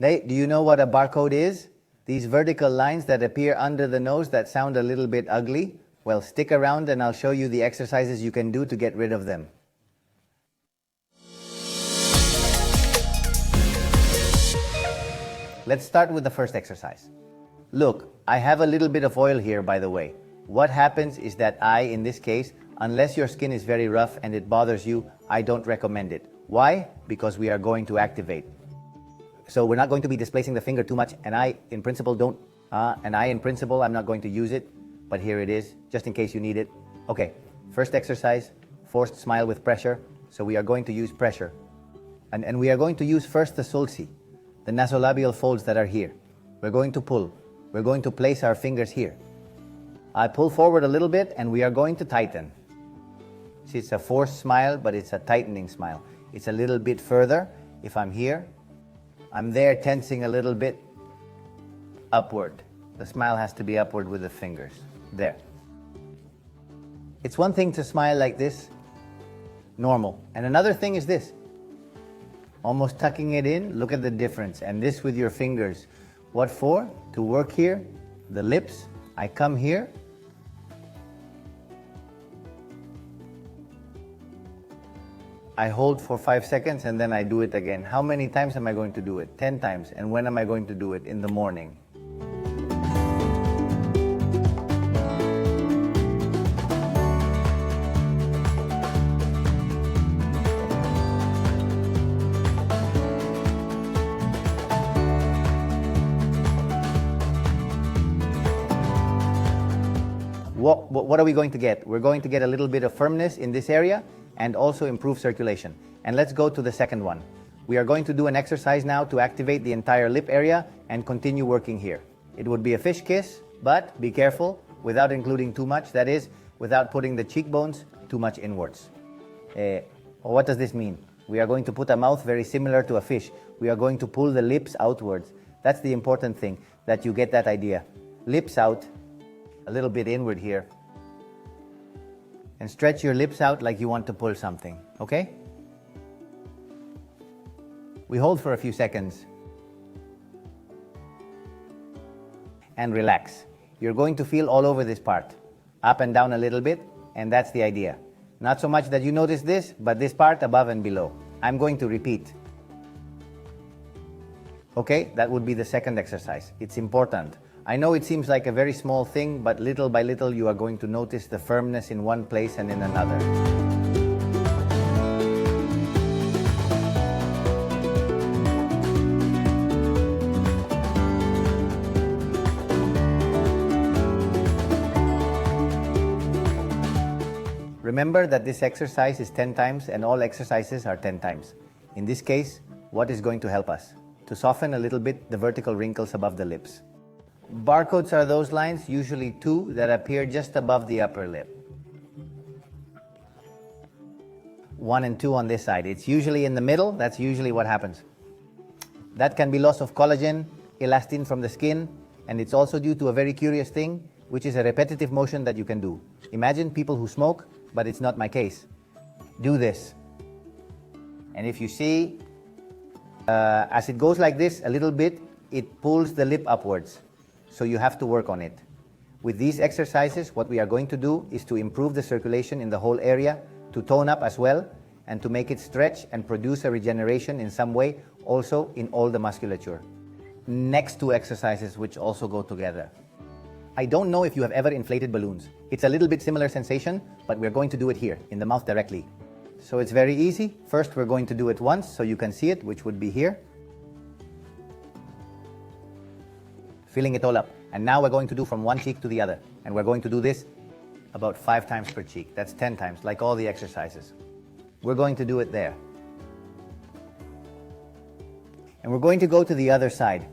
Hey, do you know what a barcode is? These vertical lines that appear under the nose that sound a little bit ugly? Well, stick around and I'll show you the exercises you can do to get rid of them. Let's start with the first exercise. Look, I have a little bit of oil here, by the way. What happens is that in this case, unless your skin is very rough and it bothers you, I don't recommend it. Why? Because we are going to activate. So we're not going to be displacing the finger too much, and in principle, I'm not going to use it, but here it is, just in case you need it. Okay, first exercise, forced smile with pressure. So we are going to use pressure. And we are going to use first the sulci, the nasolabial folds that are here. We're going to pull. We're going to place our fingers here. I pull forward a little bit and we are going to tighten. See, it's a forced smile, but it's a tightening smile. It's a little bit further. If I'm here, I'm there tensing a little bit upward. The smile has to be upward with the fingers. There. It's one thing to smile like this, normal. And another thing is this. Almost tucking it in, look at the difference. And this with your fingers. What for? To work here, the lips. I come here. I hold for 5 seconds and then I do it again. How many times am I going to do it? 10 times. And when am I going to do it? In the morning. What are we going to get? We're going to get a little bit of firmness in this area and also improve circulation. And let's go to the second one. We are going to do an exercise now to activate the entire lip area and continue working here. It would be a fish kiss, but be careful without including too much. That is, without putting the cheekbones too much inwards. What does this mean? We are going to put a mouth very similar to a fish. We are going to pull the lips outwards. That's the important thing, that you get that idea. Lips out, a little bit inward here. And stretch your lips out like you want to pull something, okay? We hold for a few seconds. And relax. You're going to feel all over this part, up and down a little bit, and that's the idea. Not so much that you notice this, but this part above and below. I'm going to repeat. Okay, that would be the second exercise. It's important. I know it seems like a very small thing, but little by little you are going to notice the firmness in one place and in another. Remember that this exercise is 10 times and all exercises are 10 times. In this case, what is going to help us? To soften a little bit the vertical wrinkles above the lips. Barcodes are those lines, usually 2, that appear just above the upper lip. 1 and 2 on this side. It's usually in the middle. That's usually what happens. That can be loss of collagen, elastin from the skin, and it's also due to a very curious thing, which is a repetitive motion that you can do. Imagine people who smoke, but it's not my case. Do this. And if you see, as it goes like this a little bit, it pulls the lip upwards. So you have to work on it. With these exercises, what we are going to do is to improve the circulation in the whole area, to tone up as well, and to make it stretch and produce a regeneration in some way, also in all the musculature. Next 2 exercises which also go together. I don't know if you have ever inflated balloons. It's a little bit similar sensation, but we're going to do it here, in the mouth directly. So it's very easy. First we're going to do it once so you can see it, which would be here. Filling it all up. And now we're going to do from one cheek to the other. And we're going to do this about 5 times per cheek. That's 10 times, like all the exercises. We're going to do it there. And we're going to go to the other side.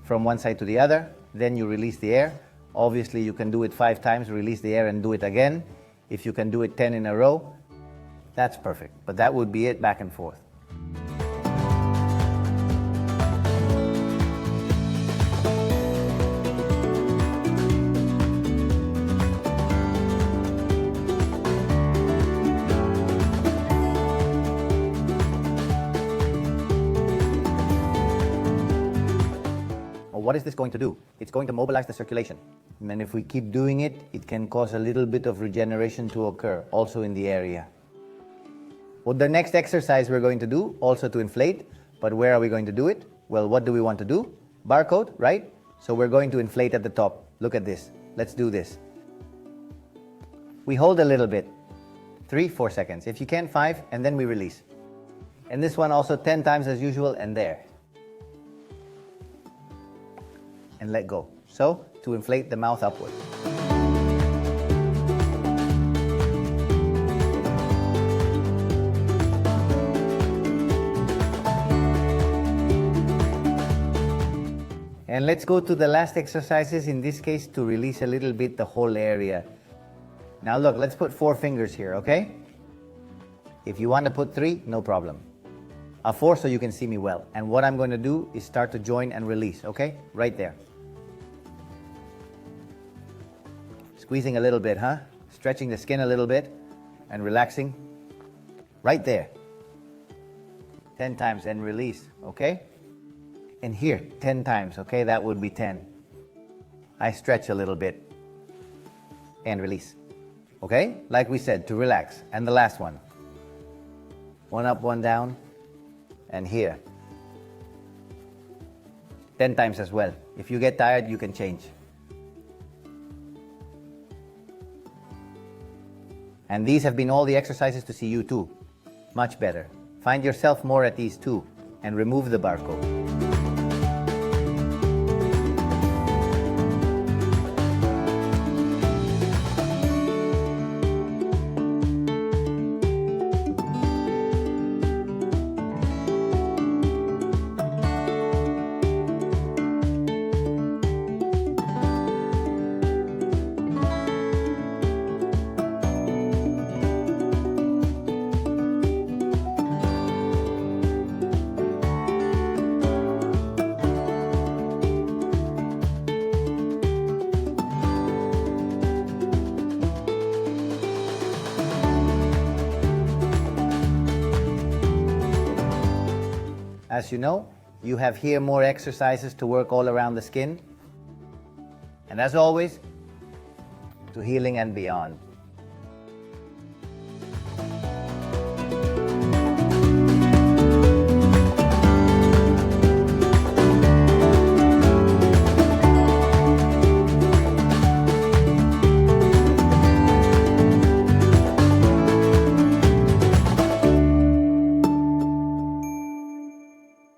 From one side to the other, then you release the air. Obviously you can do it 5 times, release the air and do it again. If you can do it 10 in a row, that's perfect. But that would be it, back and forth. what is this going to do? It's going to mobilize the circulation. And if we keep doing it, it can cause a little bit of regeneration to occur, also in the area. Well, the next exercise we're going to do, also to inflate, but where are we going to do it? Well, what do we want to do? Barcode, right? So we're going to inflate at the top. Look at this. Let's do this. We hold a little bit, 3-4 seconds. If you can, 5, and then we release. And this one also 10 times as usual, and there. And let go. So, to inflate the mouth upward. And let's go to the last exercises, in this case to release a little bit the whole area. Now look, let's put 4 fingers here, okay? If you want to put 3, no problem. 4 so you can see me well. And what I'm going to do is start to join and release, okay? Right there. Squeezing a little bit, huh? Stretching the skin a little bit and relaxing. Right there. 10 times and release, okay? And here, 10 times, okay? That would be 10. I stretch a little bit and release. Okay? Like we said, to relax. And the last one. 1 up, 1 down. And here. 10 times as well. If you get tired, you can change. And these have been all the exercises to see you too. Much better. Find yourself more at ease too. And remove the barcode. As you know, you have here more exercises to work all around the skin. And as always, to healing and beyond.